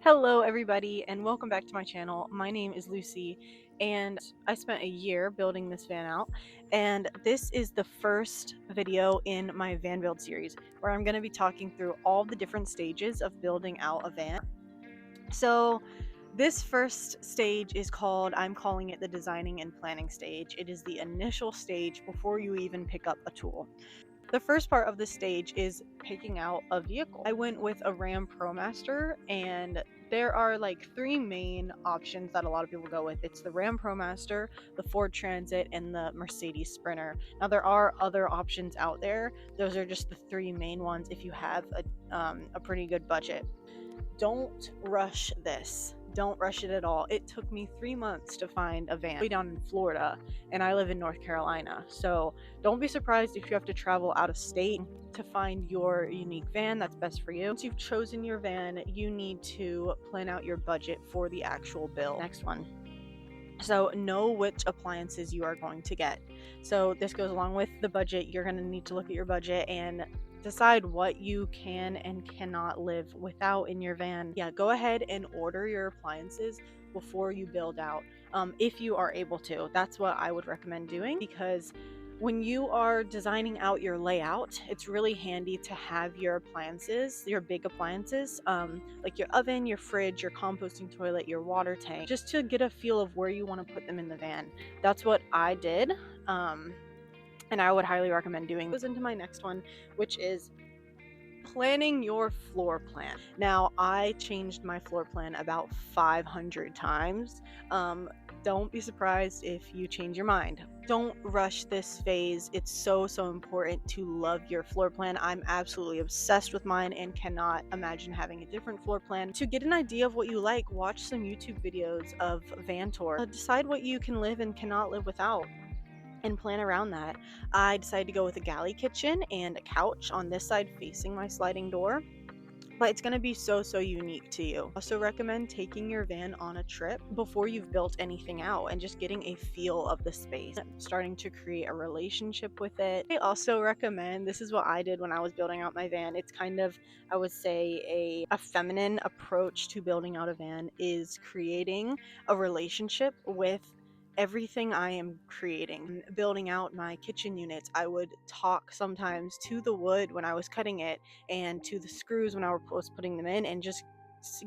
Hello everybody and welcome back to my channel. My name is Lucy and I spent a year building this van out, and this is the first video in my van build series where I'm going to be talking through all the different stages of building out a van. So this first stage is I'm calling it the designing and planning stage. It is the initial stage before you even pick up a tool. The first part of the stage is picking out a vehicle. I went with a Ram ProMaster, and there are like three main options that a lot of people go with. It's the Ram ProMaster, the Ford Transit, and the Mercedes Sprinter. Now there are other options out there. Those are just the three main ones if you have a pretty good budget. Don't rush this. Don't rush it at all. It took me 3 months to find a van way down in Florida, and I live in North Carolina. So don't be surprised if you have to travel out of state to find your unique van that's best for you. Once you've chosen your van, you need to plan out your budget for the actual build. Next one. So know which appliances you are going to get. So this goes along with the budget. You're going to need to look at your budget and decide what you can and cannot live without in your van. Yeah, go ahead and order your appliances before you build out, if you are able to. That's what I would recommend doing, because when you are designing out your layout, it's really handy to have your appliances, your big appliances, like your oven, your fridge, your composting toilet, your water tank, just to get a feel of where you want to put them in the van. That's what I did. And I would highly recommend doing. Goes into my next one, which is planning your floor plan. Now, I changed my floor plan about 500 times. Don't be surprised if you change your mind. Don't rush this phase. It's so important to love your floor plan. I'm absolutely obsessed with mine and cannot imagine having a different floor plan. To get an idea of what you like, watch some YouTube videos of van tour. Decide what you can live and cannot live without, and plan around that. I decided to go with a galley kitchen and a couch on this side facing my sliding door, but it's going to be so unique to you. Also recommend taking your van on a trip before you've built anything out and just getting a feel of the space, starting to create a relationship with it. I also recommend, this is what I did when I was building out my van. It's kind of, I would say, a feminine approach to building out a van is creating a relationship with everything I am creating. Building out my kitchen units, I would talk sometimes to the wood when I was cutting it and to the screws when I was putting them in, and just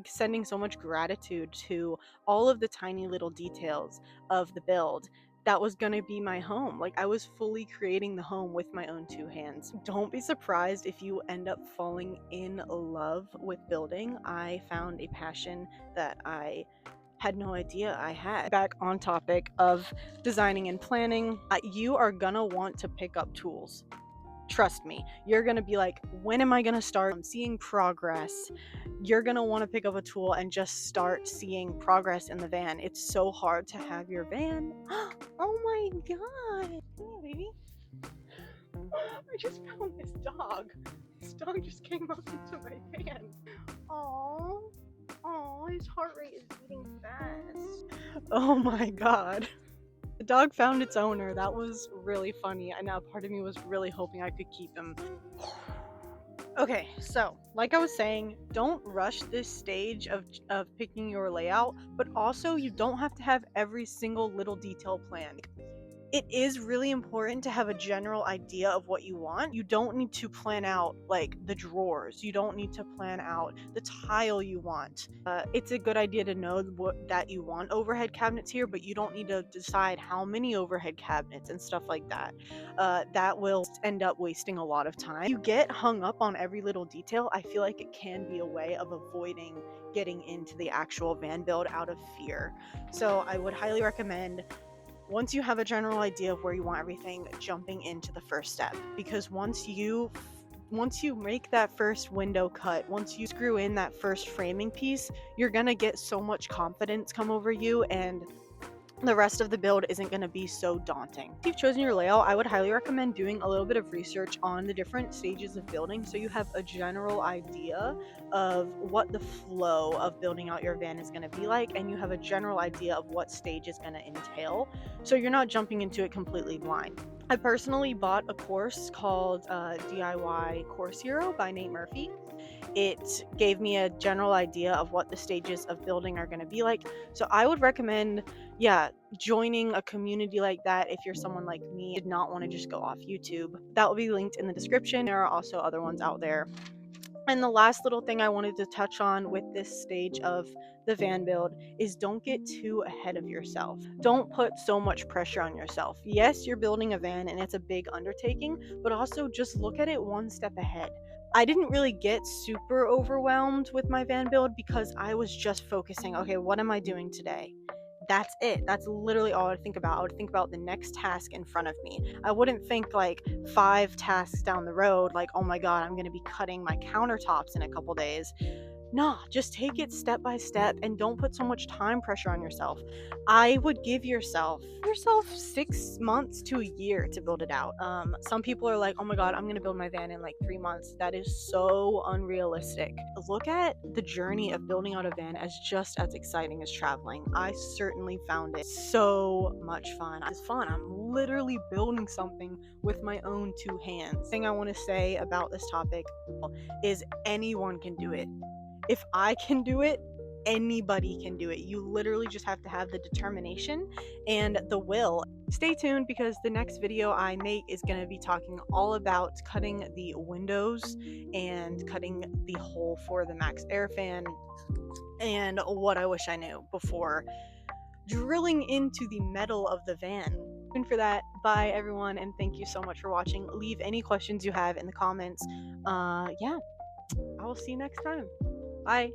sending so much gratitude to all of the tiny little details of the build. That was going to be my home. Like, I was fully creating the home with my own two hands. Don't be surprised if you end up falling in love with building. I found a passion that I had no idea I had. Back on topic of designing and planning, you are gonna want to pick up tools. Trust me, you're gonna be like, when am I gonna start seeing progress? You're gonna want to pick up a tool and just start seeing progress in the van. It's so hard to have your van. Oh my god. Come here, baby. I just found this dog. This dog just came up into my van. Aww. Oh, his heart rate is beating fast. Oh my god. The dog found its owner. That was really funny. And now part of me was really hoping I could keep him. Okay, so like I was saying, don't rush this stage of picking your layout, but also you don't have to have every single little detail planned. It is really important to have a general idea of what you want. You don't need to plan out like the drawers. You don't need to plan out the tile you want. It's a good idea to know that you want overhead cabinets here, but you don't need to decide how many overhead cabinets and stuff like that. That will end up wasting a lot of time. You get hung up on every little detail. I feel like it can be a way of avoiding getting into the actual van build out of fear. So I would highly recommend, once you have a general idea of where you want everything, jumping into the first step. Because once you make that first window cut, once you screw in that first framing piece, you're gonna get so much confidence come over you, and the rest of the build isn't going to be so daunting. If you've chosen your layout, I would highly recommend doing a little bit of research on the different stages of building, so you have a general idea of what the flow of building out your van is going to be like, and you have a general idea of what stage is going to entail, so you're not jumping into it completely blind. I personally bought a course called DIY Course Hero by Nate Murphy, It gave me a general idea of what the stages of building are going to be like. So I would recommend, yeah, joining a community like that if you're someone like me, did not want to just go off YouTube. That will be linked in the description. There are also other ones out there. And the last little thing I wanted to touch on with this stage of the van build is don't get too ahead of yourself. Don't put so much pressure on yourself. Yes, you're building a van and it's a big undertaking, but also just look at it one step ahead. I didn't really get super overwhelmed with my van build because I was just focusing, okay, what am I doing today? That's it. That's literally all I would think about. I would think about the next task in front of me. I wouldn't think like 5 tasks down the road, like, oh my God, I'm going to be cutting my countertops in a couple days. Nah, just take it step by step and don't put so much time pressure on yourself. I would give yourself 6 months to a year to build it out. Some people are like, oh my God, I'm gonna build my van in like 3 months. That is so unrealistic. Look at the journey of building out a van as just as exciting as traveling. I certainly found it so much fun. It's fun. I'm literally building something with my own 2 hands. Thing I want to say about this topic is anyone can do it. If I can do it, anybody can do it. You literally just have to have the determination and the will. Stay tuned because the next video I make is going to be talking all about cutting the windows and cutting the hole for the Max Air fan and what I wish I knew before drilling into the metal of the van. And for that, bye everyone, and thank you so much for watching. Leave any questions you have in the comments. Yeah, I will see you next time. Bye.